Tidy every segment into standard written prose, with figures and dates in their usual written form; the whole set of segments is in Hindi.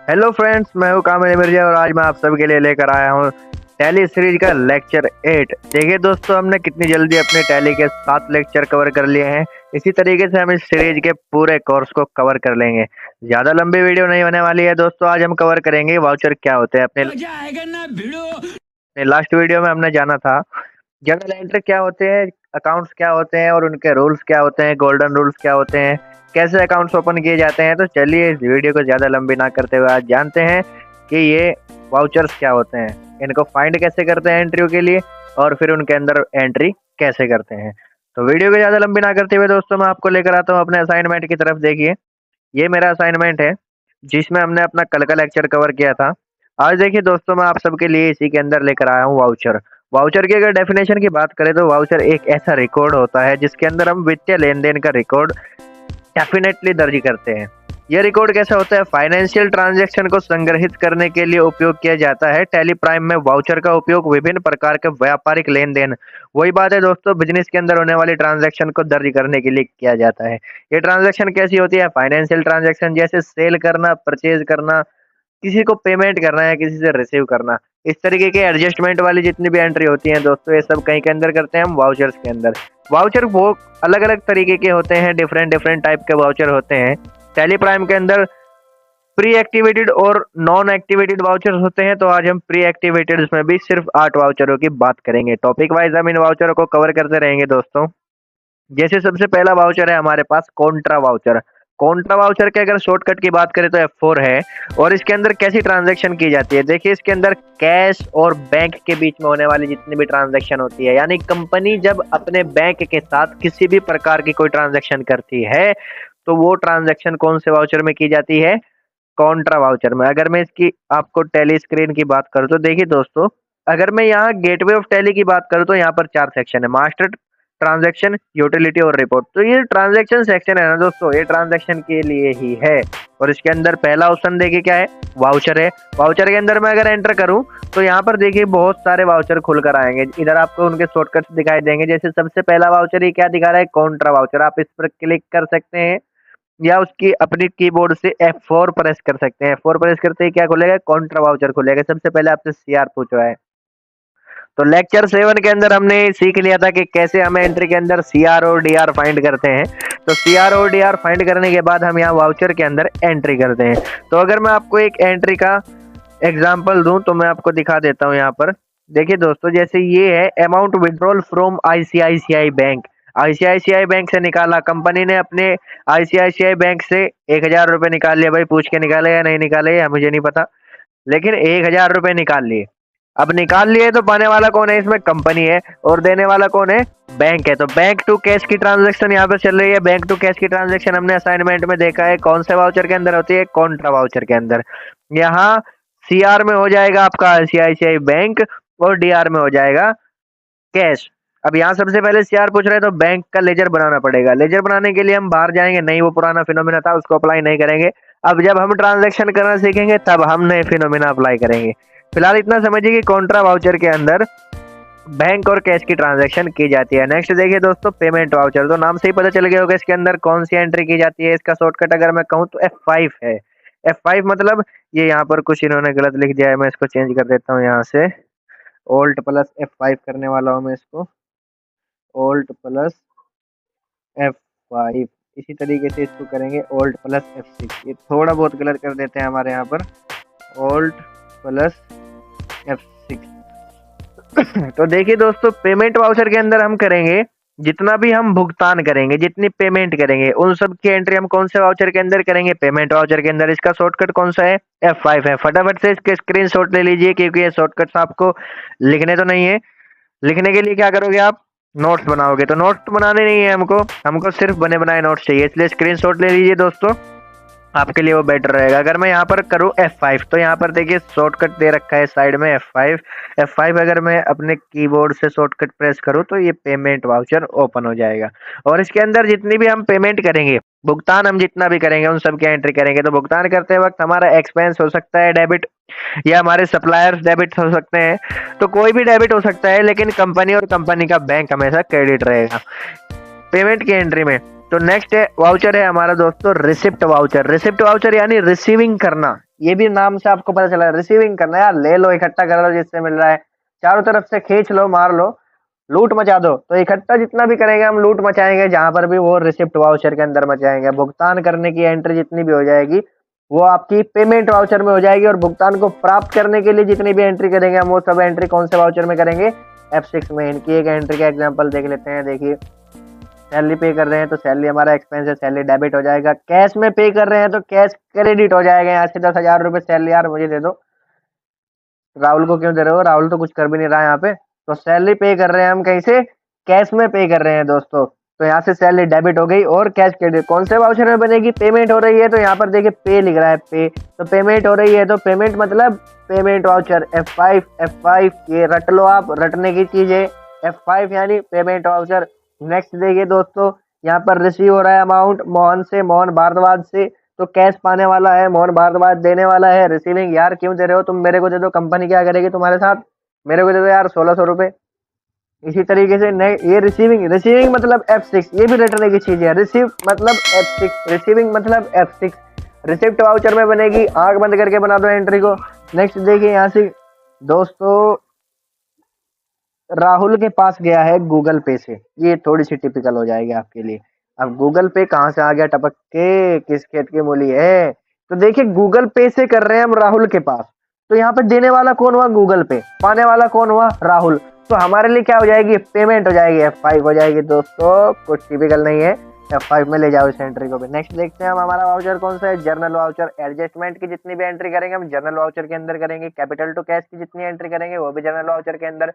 हेलो फ्रेंड्स, मैं हूं कामिल मिर्जा और आज मैं आप सबके लिए लेकर आया हूं टैली सीरीज का लेक्चर 8। देखिए दोस्तों, हमने कितनी जल्दी अपने टैली के 7 लेक्चर कवर कर लिए हैं। इसी तरीके से हम इस सीरीज के पूरे कोर्स को कवर कर लेंगे। ज़्यादा लंबी वीडियो नहीं होने वाली है दोस्तों। आज हम कवर करेंगे वाउचर क्या होते हैं। अपने लास्ट वीडियो में हमने जाना था जनरल एंट्री क्या होते हैं, अकाउंट्स क्या होते हैं और उनके रूल्स क्या होते हैं, गोल्डन रूल्स क्या होते हैं, कैसे अकाउंट्स ओपन किए जाते हैं। तो चलिए इस वीडियो को ज़्यादा लंबी ना करते हुए आज जानते हैं कि ये वाउचर्स क्या होते हैं, इनको फाइंड कैसे करते हैं एंट्रियों के लिए और फिर उनके अंदर एंट्री कैसे करते हैं। तो वीडियो को ज़्यादा लंबी ना करते हुए दोस्तों मैं आपको लेकर आता हूँ अपने असाइनमेंट की तरफ। देखिए, ये मेरा असाइनमेंट है जिसमें हमने अपना कल का लेक्चर कवर किया था। आज देखिए दोस्तों, मैं आप सबके लिए इसी के अंदर लेकर आया हूँ वाउचर। वाउचर की अगर डेफिनेशन की बात करें तो वाउचर एक ऐसा रिकॉर्ड होता है जिसके अंदर हम वित्तीय लेन देन का रिकॉर्ड डेफिनेटली दर्ज करते हैं। यह रिकॉर्ड कैसा होता है? फाइनेंशियल ट्रांजैक्शन को संग्रहित करने के लिए उपयोग किया जाता है। टैली प्राइम में वाउचर का उपयोग विभिन्न प्रकार के व्यापारिक लेन देन, वही बात है दोस्तों, बिजनेस के अंदर होने वाली ट्रांजैक्शन को दर्ज करने के लिए किया जाता है। ये ट्रांजैक्शन कैसी होती है? फाइनेंशियल ट्रांजैक्शन, जैसे सेल करना, परचेज करना, किसी को पेमेंट करना है, किसी से रिसीव करना, इस तरीके के एडजस्टमेंट वाली जितनी भी एंट्री होती है दोस्तों, ये सब कहीं के अंदर करते हैं हम वाउचर्स के अंदर। वाउचर वो अलग अलग तरीके के होते हैं, डिफरेंट डिफरेंट टाइप के वाउचर होते हैं। टैली प्राइम के अंदर प्री एक्टिवेटेड और नॉन एक्टिवेटेड वाउचर्स होते हैं। तो आज हम प्री एक्टिवेटेड में भी सिर्फ 8 वाउचरों की बात करेंगे। टॉपिक वाइज हम इन वाउचरों को कवर करते रहेंगे दोस्तों। जैसे सबसे पहला वाउचर है हमारे पास कॉन्ट्रा वाउचर। कॉन्ट्रा वाउचर के अगर शॉर्टकट की बात करें तो F4 है और इसके अंदर कैसी ट्रांजैक्शन की जाती है? देखिए, इसके अंदर कैश और बैंक के बीच में होने वाली जितनी भी ट्रांजैक्शन होती है, यानी कंपनी जब अपने बैंक के साथ किसी भी प्रकार की कोई ट्रांजैक्शन करती है तो वो ट्रांजैक्शन कौन से वाउचर में की जाती है? कॉन्ट्रा वाउचर में। अगर मैं इसकी आपको टैली स्क्रीन की बात करूं तो देखिए दोस्तों, अगर मैं यहाँ गेटवे ऑफ टैली की बात करूं तो यहाँ पर 4 सेक्शन है: मास्टर, ट्रांजैक्शन, यूटिलिटी और रिपोर्ट। तो ये ट्रांजैक्शन सेक्शन है ना दोस्तों, ये ट्रांजैक्शन के लिए ही है। और इसके अंदर पहला ऑप्शन देखिए क्या है? वाउचर है। वाउचर के अंदर मैं अगर एंटर करूं तो यहाँ पर देखिए बहुत सारे वाउचर खुलकर आएंगे। इधर आपको उनके शॉर्टकट्स दिखाई देंगे। जैसे सबसे पहला वाउचर ये क्या दिखा रहा है? Contra voucher. आप इस पर क्लिक कर सकते हैं या उसकी अपनी कीबोर्ड से F4 प्रेस कर सकते हैं। F4 प्रेस करते ही क्या खुलेगा? कॉन्ट्रा वाउचर खुलेगा। सबसे पहले आपसे सीआर पूछ रहा है। तो लेक्चर 7 के अंदर हमने सीख लिया था कि कैसे हम एंट्री के अंदर सीआर और डीआर फाइंड करते हैं। तो सीआर और डीआर फाइंड करने के बाद हम यहाँ वाउचर के अंदर एंट्री करते हैं। तो अगर मैं आपको एक एंट्री का एग्जाम्पल दूं तो मैं आपको दिखा देता हूँ यहाँ पर। देखिए दोस्तों, जैसे ये है amount withdrawal from ICICI bank. ICICI bank से निकाला, कंपनी ने अपने आईसीआईसीआई बैंक से 1000 रुपये निकाल लिया। भाई पूछ के निकाले या नहीं निकाले या मुझे नहीं पता, लेकिन 1000 रुपये निकाल लिए। अब निकाल लिए तो पाने वाला कौन है? इसमें कंपनी है और देने वाला कौन है? बैंक है। तो बैंक टू कैश की ट्रांजैक्शन यहाँ पे चल रही है। बैंक टू कैश की ट्रांजैक्शन हमने असाइनमेंट में देखा है कौन से वाउचर के अंदर होती है? कॉन्ट्रा वाउचर के अंदर। यहाँ सीआर में हो जाएगा आपका आईसीआईसीआई बैंक और डीआर में हो जाएगा कैश। अब यहाँ सबसे पहले सीआर पूछ रहे हैं तो बैंक का लेजर बनाना पड़ेगा। लेजर बनाने के लिए हम बाहर जाएंगे, नहीं वो पुराना फिनोमिना था उसको अप्लाई नहीं करेंगे। अब जब हम ट्रांजैक्शन करना सीखेंगे तब हम नए फिनोमिना अप्लाई करेंगे। फिलहाल इतना समझिए कि कॉन्ट्रा वाउचर के अंदर बैंक और कैश की ट्रांजैक्शन की जाती है। नेक्स्ट देखिए दोस्तों, पेमेंट वाउचर। तो नाम से ही पता चल गया होगा इसके अंदर कौन सी एंट्री की जाती है। इसका शॉर्टकट अगर मैं कहूँ तो F5 है। F5 मतलब ये यहाँ पर कुछ इन्होंने गलत लिख दिया है, मैं इसको चेंज कर देता हूँ। यहाँ से Alt प्लस F5 करने वाला हूँ मैं इसको, Alt प्लस F5। इसी तरीके से इसको करेंगे Alt प्लस F6। ये थोड़ा बहुत गलत कर देते हैं हमारे यहाँ पर, Alt प्लस F6। तो देखिए दोस्तों, पेमेंट वाउचर के अंदर हम करेंगे जितना भी हम भुगतान करेंगे, जितनी पेमेंट करेंगे, उन सब की एंट्री हम कौन से वाउचर के अंदर करेंगे? पेमेंट वाउचर के अंदर। इसका शॉर्टकट कौन सा है? F5 है। फटाफट से इसके स्क्रीनशॉट ले लीजिए क्योंकि ये शॉर्टकट्स आपको लिखने तो नहीं है। लिखने के लिए क्या करोगे आप? नोट्स बनाओगे। तो नोट्स तो बनाने नहीं है हमको, हमको सिर्फ बने बनाए नोट्स चाहिए, इसलिए स्क्रीनशॉट ले लीजिए दोस्तों, आपके लिए वो बेटर रहेगा। अगर मैं यहाँ पर करूँ F5 तो यहाँ पर देखिए शॉर्टकट दे रखा है साइड में F5। F5 अगर मैं अपने कीबोर्ड से शॉर्टकट प्रेस करूँ तो ये पेमेंट वाउचर ओपन हो जाएगा। और इसके अंदर जितनी भी हम पेमेंट करेंगे, भुगतान हम जितना भी करेंगे उन सब की एंट्री करेंगे। तो भुगतान करते वक्त हमारा एक्सपेंस हो सकता है डेबिट, या हमारे सप्लायर्स डेबिट हो सकते हैं। तो कोई भी डेबिट हो सकता है, लेकिन कंपनी और कंपनी का बैंक हमेशा क्रेडिट रहेगा। पेमेंट की एंट्री में। तो नेक्स्ट वाउचर है हमारा दोस्तों रिसिप्ट वाउचर। रिसिप्ट वाउचर यानी रिसीविंग करना, ये भी नाम से आपको पता चला, रिसीविंग करना यार, ले लो इकट्ठा कर लो जिससे मिल रहा है, चारों तरफ से खींच लो, मार लो, लूट मचा दो। तो इकट्ठा जितना भी करेंगे हम लूट मचाएंगे, जहां पर भी वो रिसिप्ट वाउचर के अंदर मचाएंगे। भुगतान करने की एंट्री जितनी भी हो जाएगी वो आपकी पेमेंट वाउचर में हो जाएगी, और भुगतान को प्राप्त करने के लिए जितनी भी एंट्री करेंगे हम वो सब एंट्री कौन से वाउचर में करेंगे, F6 में। इनकी एक एंट्री का एग्जांपल देख लेते हैं। देखिए सैलरी पे कर रहे हैं तो सैलरी हमारा एक्सपेंस है, सैलरी डेबिट हो जाएगा। कैश में पे कर रहे हैं तो कैश क्रेडिट हो जाएगा। यहाँ से 10,000 रुपये सैलरी यार मुझे दे दो, राहुल को क्यों दे रहे हो, राहुल तो कुछ कर भी नहीं रहा है यहाँ पे। तो सैलरी पे कर रहे हैं हम कहीं से, कैश में पे कर रहे हैं दोस्तों। तो यहाँ से सैलरी डेबिट हो गई और कैश क्रेडिट कौन से वाउचर में बनेगी, पेमेंट हो रही है तो यहाँ पर देखिए पे लिख रहा है, पे तो पेमेंट हो रही है तो पेमेंट मतलब पेमेंट वाउचर F5 ये रट लो आप, रटने की चीज है F5 यानी पेमेंट वाउचर। नेक्स्ट देखिए दोस्तों, यहाँ पर रिसीव हो रहा है अमाउंट मोहन से, मोहन भारद्वाज से, तो कैश पाने वाला है, मोहन भारद्वाज देने वाला है। रिसीविंग यार क्यों दे रहे हो तुम, मेरे को दे दो, कंपनी क्या करेगी तुम्हारे साथ, मेरे को दे दो यार 1600 रुपए। इसी तरीके से ये रिसीविंग, रिसीविंग मतलब F6, ये भी रटने की चीज है, रिसीव मतलब F6, रिसीविंग मतलब F6। रिसिप्ट वाउचर में बनेगी, आंख बंद करके बना दो एंट्री को। नेक्स्ट देखिए यहाँ से दोस्तों, राहुल के पास गया है गूगल पे से, ये थोड़ी सी टिपिकल हो जाएगी आपके लिए। अब गूगल पे कहाँ से आ गया टपक के, किस खेत की मूली है। तो देखिए गूगल पे से कर रहे हैं हम राहुल के पास, तो यहाँ पे देने वाला कौन हुआ, गूगल पे, पाने वाला कौन हुआ, राहुल। तो हमारे लिए क्या हो जाएगी, पेमेंट हो जाएगी, F5 हो जाएगी दोस्तों, कुछ टिपिकल नहीं है, F5 में ले जाओ इस एंट्री को भी। नेक्स्ट देखते हैं हम हमारा वाउचर कौन सा है, जर्नल वाउचर। एडजस्टमेंट की जितनी भी एंट्री करेंगे हम जर्नल वाउचर के अंदर करेंगे। कैपिटल टू कैश की जितनी एंट्री करेंगे वो भी जर्नल वाउचर के अंदर।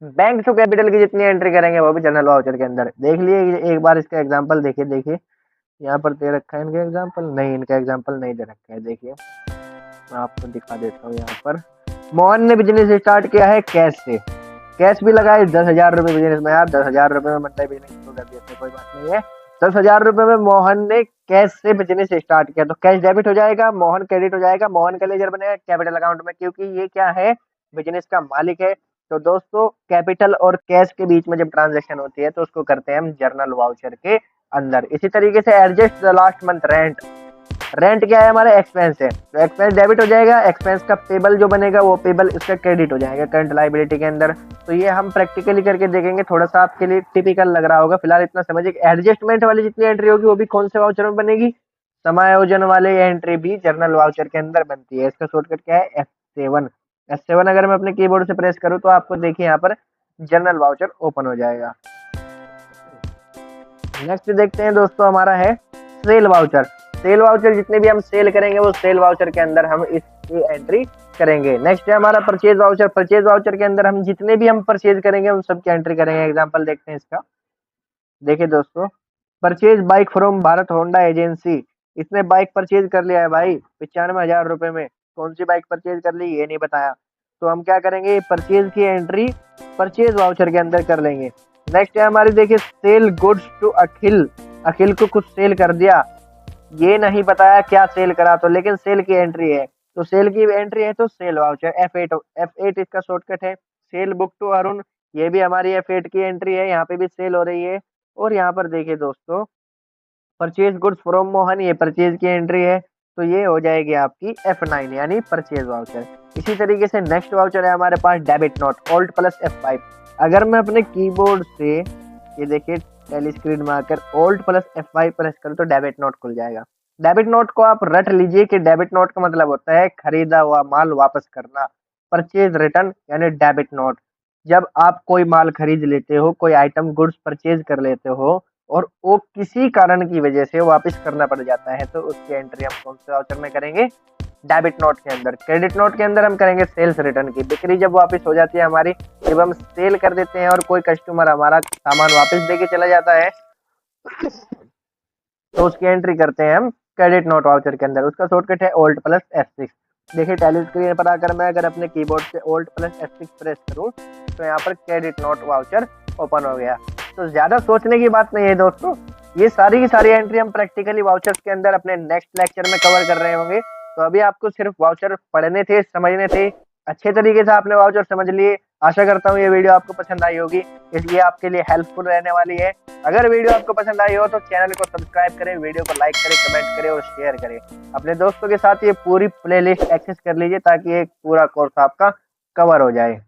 बैंक टू कैपिटल की जितनी एंट्री करेंगे वो भी जनरल वाउचर के अंदर। देख लिए एक बार इसका एग्जांपल देखिए, देखिए यहाँ पर दे रखा है इनका एग्जांपल, नहीं इनका एग्जांपल नहीं दे रखा है। देखिए मैं आपको दिखा देता हूँ। यहाँ पर मोहन ने बिजनेस स्टार्ट किया है कैश से, कैश भी लगाए 10,000 रुपये बिजनेस में, यार 10,000 रुपये में मतलब बिजनेस शुरू कर दिया, कोई बात नहीं है। 10,000 रुपये में मोहन ने कैश से बिजनेस स्टार्ट किया, तो कैश डेबिट हो जाएगा, मोहन क्रेडिट हो जाएगा, मोहन का लेजर बनेगा कैपिटल अकाउंट में, क्योंकि ये क्या है, बिजनेस का मालिक है। तो दोस्तों कैपिटल और कैश के बीच में जब ट्रांजैक्शन होती है तो उसको करते हैं हम जर्नल वाउचर के अंदर। इसी तरीके से adjust the last month rent, rent क्या है हमारे एक्सपेंस है, तो एक्सपेंस डेबिट हो जाएगा, एक्सपेंस का पेबल जो बनेगा वो पेबल इसका क्रेडिट हो जाएगा करंट लायबिलिटी के अंदर। तो ये हम प्रैक्टिकली करके देखेंगे, थोड़ा सा आपके लिए टिपिकल लग रहा होगा, फिलहाल इतना समझिए। एडजस्टमेंट वाली जितनी एंट्री होगी वो भी कौन से वाउचर में बनेगी, समायोजन वाली एंट्री भी जर्नल वाउचर के अंदर बनती है। इसका शॉर्टकट क्या है, F7। F7 अगर मैं अपने कीबोर्ड से प्रेस करूं तो आपको देखिए यहाँ पर जनरल वाउचर ओपन हो जाएगा। नेक्स्ट देखते हैं दोस्तों हमारा है सेल वाउचर। सेल वाउचर जितने भी हम सेल करेंगे वो सेल वाउचर के अंदर हम इसकी एंट्री करेंगे। नेक्स्ट है हमारा परचेज वाउचर। परचेज वाउचर के अंदर हम जितने भी हम परचेज करेंगे उन सब की एंट्री करेंगे। एग्जांपल देखते हैं इसका, देखिए दोस्तों, purchase bike from Bharat Honda agency, इसने बाइक परचेज कर लिया है भाई 95,000 रुपए में। कौन सी बाइक परचेज कर ली ये नहीं बताया, तो हम क्या करेंगे, परचेज की एंट्री परचेज वाउचर के अंदर कर लेंगे। नेक्स्ट है हमारी, देखिए सेल गुड्स टू अखिल, अखिल को कुछ सेल कर दिया, ये नहीं बताया क्या सेल करा, तो लेकिन सेल की एंट्री है, तो सेल की एंट्री है तो सेल वाउचर F8 इसका शॉर्टकट है। सेल बुक टू अरुण, ये भी हमारी F8 की एंट्री है, यहाँ पे भी सेल हो रही है। और यहाँ पर देखिए दोस्तों, परचेज गुड्स फ्रॉम मोहन, ये परचेज की एंट्री है, तो ये हो जाएगी आपकी F9 यानी परचेज वाउचर। इसी तरीके से नेक्स्ट वाउचर है हमारे पास debit note, Alt plus F5। अगर मैं अपने कीबोर्ड से ये देखिए Tally screen marker Alt plus F5 press करूँ तो डेबिट नोट खुल जाएगा। डेबिट नोट को आप रट लीजिए कि डेबिट नोट का मतलब होता है खरीदा हुआ माल वापस करना, परचेज रिटर्न यानी डेबिट नोट। जब आप कोई माल खरीद लेते हो, कोई आइटम गुड्स परचेज कर लेते हो और वो किसी कारण की वजह से वापस करना पड़ जाता है, तो उसकी एंट्री हम कौन से वाउचर में करेंगे, डेबिट नोट के अंदर। क्रेडिट नोट के अंदर हम करेंगे सेल्स रिटर्न की, बिक्री जब वापस हो जाती है हमारी, जब हम सेल कर देते हैं और कोई कस्टमर हमारा सामान वापस देके चला जाता है तो उसकी एंट्री करते हैं हम क्रेडिट नोट वाउचर के अंदर। उसका शॉर्टकट है Alt प्लस F6। देखिए टैली स्क्रीन पर आकर मैं अगर अपने कीबोर्ड से Alt प्लस F6 प्रेस करूं तो यहाँ पर क्रेडिट नोट वाउचर ओपन हो गया। तो ज्यादा सोचने की बात नहीं है दोस्तों, ये सारी की सारी एंट्री हम प्रैक्टिकली वाउचर्स के अंदर अपने नेक्स्ट लेक्चर में कवर कर रहे होंगे। तो अभी आपको सिर्फ वाउचर पढ़ने थे, समझने थे, अच्छे तरीके से आपने वाउचर समझ लिए। आशा करता हूँ ये वीडियो आपको पसंद आई होगी, इसलिए आपके लिए हेल्पफुल रहने वाली है। अगर वीडियो आपको पसंद आई हो तो चैनल को सब्सक्राइब करें, वीडियो को लाइक करें, कमेंट करें और शेयर करें। अपने दोस्तों के साथ ये पूरी प्लेलिस्ट एक्सेस कर लीजिए ताकि एक पूरा कोर्स आपका कवर हो जाए।